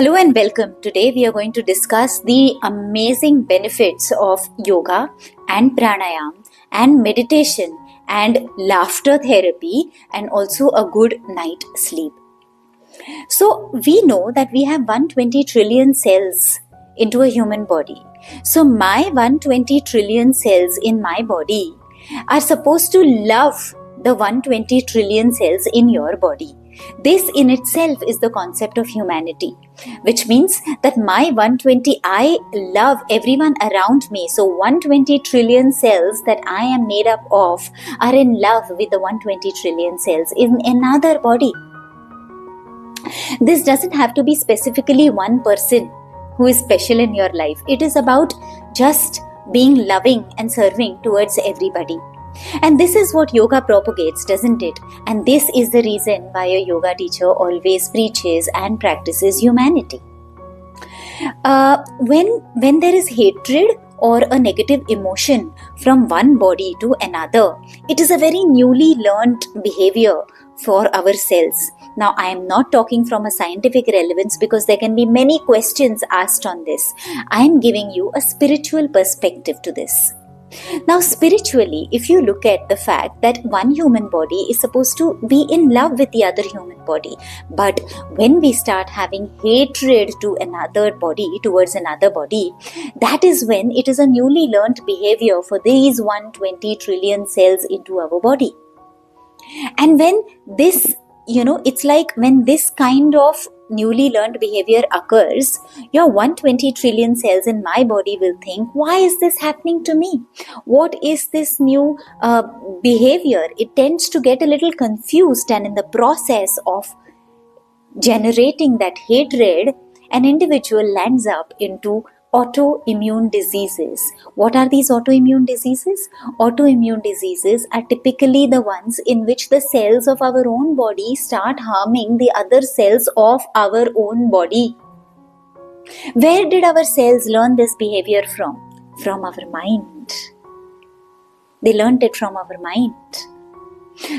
Hello and welcome. Today we are going to discuss the amazing benefits of yoga and pranayam and meditation and laughter therapy and also a good night sleep. So we know that we have 120 trillion cells into a human body. So my 120 trillion cells in my body are supposed to love the 120 trillion cells in your body. This in itself is the concept of humanity, which means that my 120, I love everyone around me. So 120 trillion cells that I am made up of are in love with the 120 trillion cells in another body. This doesn't have to be specifically one person who is special in your life. It is about just being loving and serving towards everybody. And this is what yoga propagates, doesn't it? And this is the reason why a yoga teacher always preaches and practices humanity. When there is hatred or a negative emotion from one body to another, it is a very newly learned behavior for our cells. Now, I am not talking from a scientific relevance because there can be many questions asked on this. I am giving you a spiritual perspective to this. Now, spiritually, if you look at the fact that one human body is supposed to be in love with the other human body, but when we start having hatred to another body, towards another body, that is when it is a newly learned behavior for these 120 trillion cells into our body. And when this, it's like when this kind of newly learned behavior occurs, your 120 trillion cells in my body will think, why is this happening to me? What is this new behavior? It tends to get a little confused, and in the process of generating that hatred, an individual lands up into autoimmune diseases. What are these autoimmune diseases? Autoimmune diseases are typically the ones in which the cells of our own body start harming the other cells of our own body. Where did our cells learn this behavior from? From our mind. They learned it from our mind.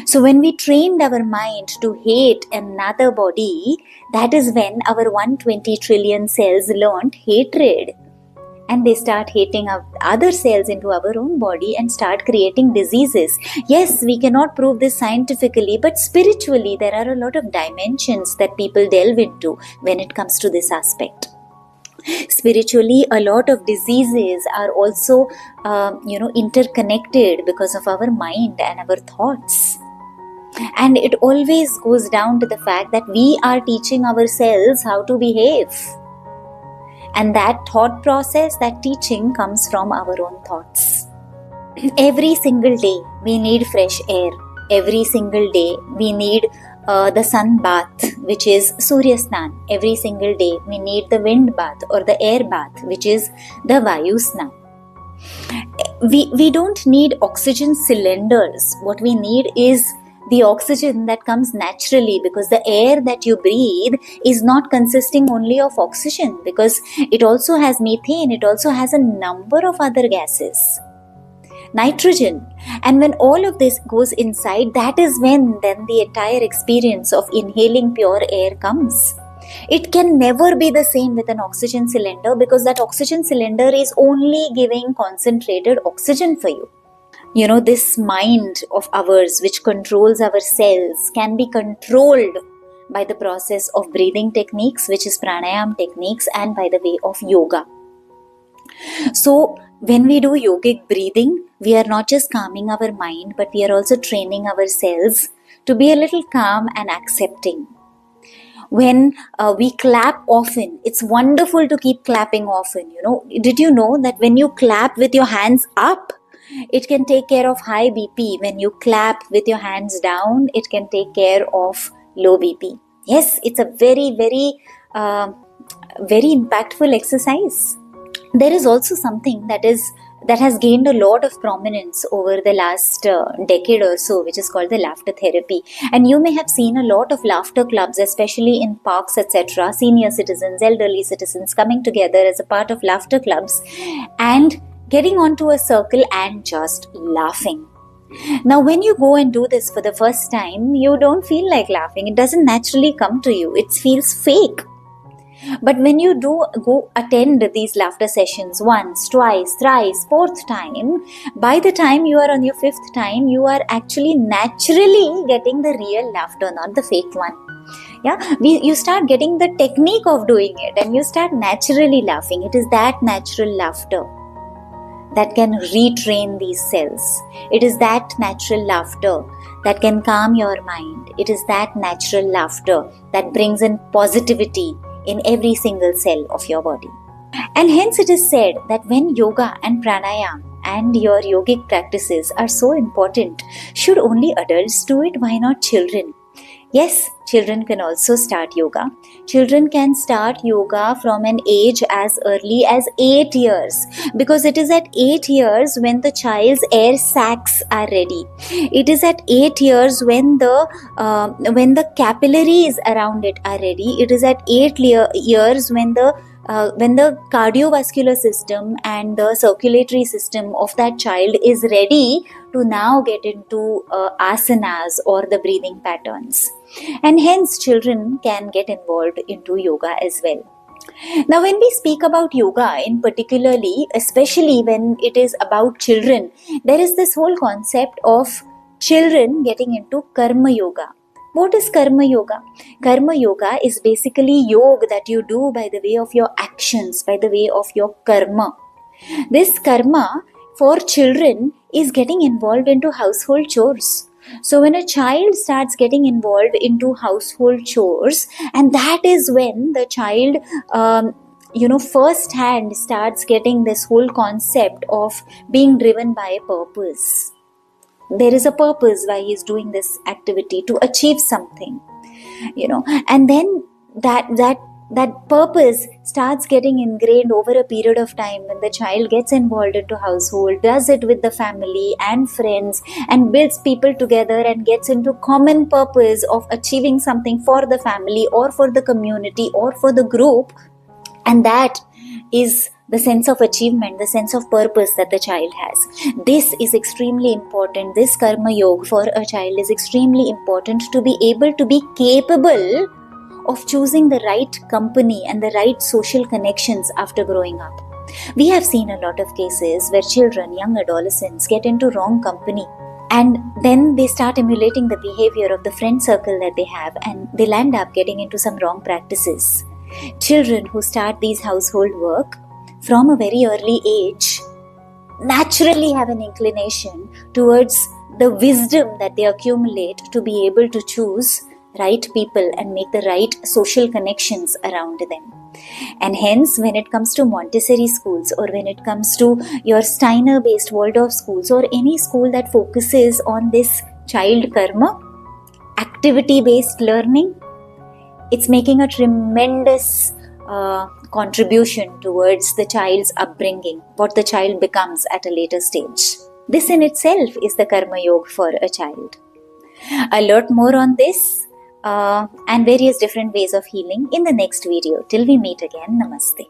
So when we trained our mind to hate another body, that is when our 120 trillion cells learned hatred. And they start hating other cells into our own body and start creating diseases. Yes, we cannot prove this scientifically, but spiritually there are a lot of dimensions that people delve into when it comes to this aspect. Spiritually, a lot of diseases are also, interconnected because of our mind and our thoughts. And it always goes down to the fact that we are teaching ourselves how to behave. And that thought process, that teaching comes from our own thoughts. Every single day, we need fresh air. Every single day, we need the sun bath, which is Surya Snan. Every single day, we need the wind bath or the air bath, which is the Vayu Snan. We don't need oxygen cylinders. What we need is the oxygen that comes naturally, because the air that you breathe is not consisting only of oxygen, because it also has methane, it also has a number of other gases. Nitrogen. And when all of this goes inside, that is when then the entire experience of inhaling pure air comes. It can never be the same with an oxygen cylinder, because that oxygen cylinder is only giving concentrated oxygen for you. This mind of ours, which controls our cells, can be controlled by the process of breathing techniques, which is pranayam techniques, and by the way of yoga. So, when we do yogic breathing, we are not just calming our mind, but we are also training ourselves to be a little calm and accepting. When we clap often, it's wonderful to keep clapping often. Did you know that when you clap with your hands up, it can take care of high BP. When you clap with your hands down, it can take care of low BP. Yes, it's a very, very, very impactful exercise. There is also something that has gained a lot of prominence over the last decade or so, which is called the laughter therapy. And you may have seen a lot of laughter clubs, especially in parks, etc. Senior citizens, elderly citizens coming together as a part of laughter clubs and getting onto a circle and just laughing. Now, when you go and do this for the first time, you don't feel like laughing. It doesn't naturally come to you. It feels fake. But when you do go attend these laughter sessions once, twice, thrice, fourth time, by the time you are on your fifth time, you are actually naturally getting the real laughter, not the fake one. Yeah, you start getting the technique of doing it, and you start naturally laughing. It is that natural laughter that can retrain these cells. It is that natural laughter that can calm your mind. It is that natural laughter that brings in positivity in every single cell of your body. And hence it is said that when yoga and pranayama and your yogic practices are so important, should only adults do it? Why not children? Yes, children can also start yoga. Children can start yoga from an age as early as 8 years, because it is at 8 years when the child's air sacs are ready. It is at 8 years when the capillaries around it are ready. It is at 8 years when the cardiovascular system and the circulatory system of that child is ready to now get into asanas or the breathing patterns. And hence children can get involved into yoga as well. Now, when we speak about yoga in particularly, especially when it is about children, there is this whole concept of children getting into karma yoga. What is karma yoga? Karma yoga is basically yoga that you do by the way of your actions, by the way of your karma. This karma for children is getting involved into household chores. So when a child starts getting involved into household chores, and that is when the child firsthand starts getting this whole concept of being driven by a purpose. There is a purpose why he is doing this activity, to achieve something, and then that purpose starts getting ingrained over a period of time when the child gets involved into household, does it with the family and friends, and builds people together and gets into common purpose of achieving something for the family or for the community or for the group. And that is the sense of achievement, the sense of purpose that the child has. This is extremely important. This karma yoga for a child is extremely important to be able to be capable of choosing the right company and the right social connections after growing up. We have seen a lot of cases where children, young adolescents, get into wrong company, and then they start emulating the behavior of the friend circle that they have, and they'll end up getting into some wrong practices. Children who start these household work from a very early age naturally have an inclination towards the wisdom that they accumulate to be able to choose right people and make the right social connections around them. And hence, when it comes to Montessori schools, or when it comes to your Steiner-based Waldorf schools, or any school that focuses on this child karma, activity-based learning, it's making a tremendous contribution towards the child's upbringing, what the child becomes at a later stage. This in itself is the karma yoga for a child. A lot more on this and various different ways of healing in the next video. Till we meet again, namaste.